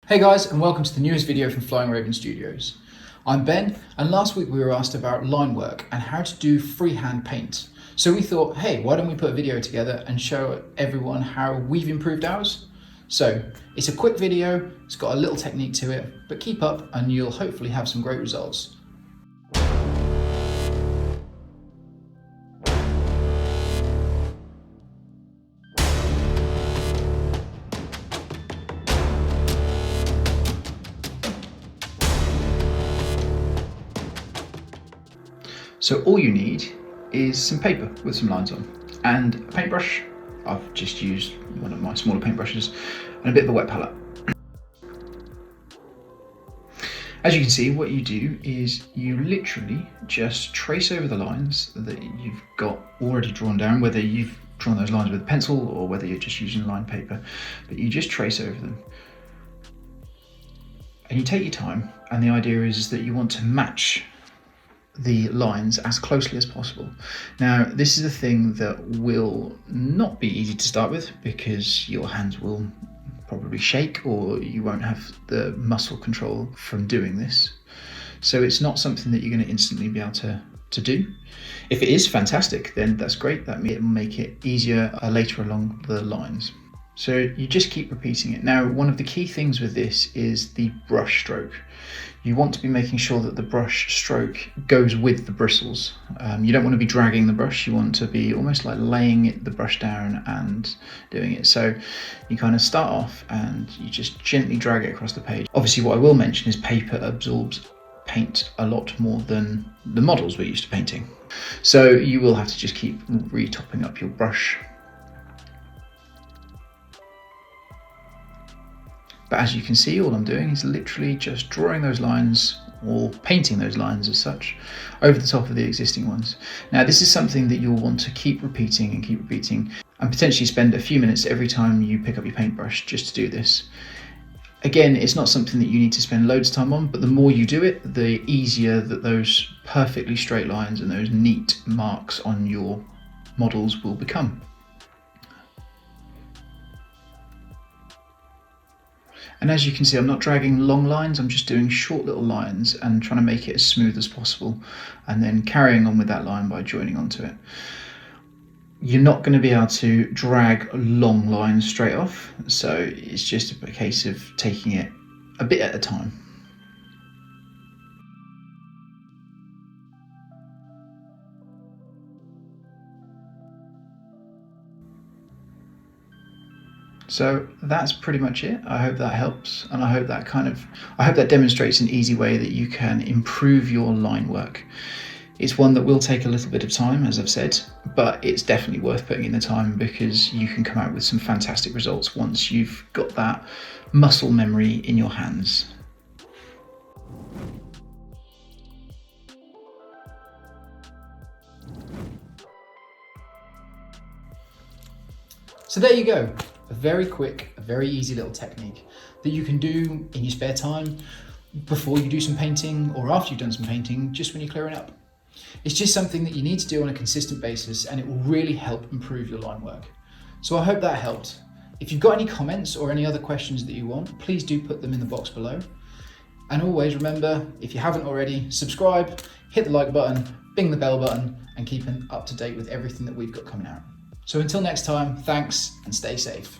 Hey guys, and welcome to the newest video from Flying Raven Studios. I'm Ben, and last week we were asked about line work and how to do freehand paint. So we thought, hey, why don't we put a video together and show everyone how we've improved ours? So it's a quick video, it's got a little technique to it, but keep up and you'll hopefully have some great results. So all you need is some paper with some lines on and a paintbrush. I've just used one of my smaller paintbrushes and a bit of a wet palette. As you can see, what you do is you literally just trace over the lines that you've got already drawn down, whether you've drawn those lines with a pencil or whether you're just using lined paper, but you just trace over them. And you take your time, and the idea is that you want to match the lines as closely as possible. Now, this is a thing that will not be easy to start with because your hands will probably shake or you won't have the muscle control from doing this. So it's not something that you're going to instantly be able to do. If it is, fantastic, then that's great. That will make it easier later along the lines. So you just keep repeating it. Now, one of the key things with this is the brush stroke. You want to be making sure that the brush stroke goes with the bristles. You don't want to be dragging the brush, you want to be almost like laying the brush down and doing it. So you kind of start off and you just gently drag it across the page. Obviously, what I will mention is paper absorbs paint a lot more than the models we're used to painting. So you will have to just keep re-topping up your brush. But as you can see, all I'm doing is literally just drawing those lines or painting those lines as such over the top of the existing ones. Now, this is something that you'll want to keep repeating and potentially spend a few minutes every time you pick up your paintbrush just to do this. Again, it's not something that you need to spend loads of time on, but the more you do it, the easier that those perfectly straight lines and those neat marks on your models will become. And as you can see, I'm not dragging long lines, I'm just doing short little lines and trying to make it as smooth as possible and then carrying on with that line by joining onto it. You're not going to be able to drag long lines straight off, so it's just a case of taking it a bit at a time. So that's pretty much it. I hope that helps, and I hope that demonstrates an easy way that you can improve your line work. It's one that will take a little bit of time, as I've said, but it's definitely worth putting in the time because you can come out with some fantastic results once you've got that muscle memory in your hands. So there you go. A very quick, a very easy little technique that you can do in your spare time, before you do some painting or after you've done some painting, just when you're clearing up. It's just something that you need to do on a consistent basis and it will really help improve your line work. So I hope that helped. If you've got any comments or any other questions that you want, please do put them in the box below. And always remember, if you haven't already, subscribe, hit the like button, bing the bell button, and keep up to date with everything that we've got coming out. So until next time, thanks and stay safe.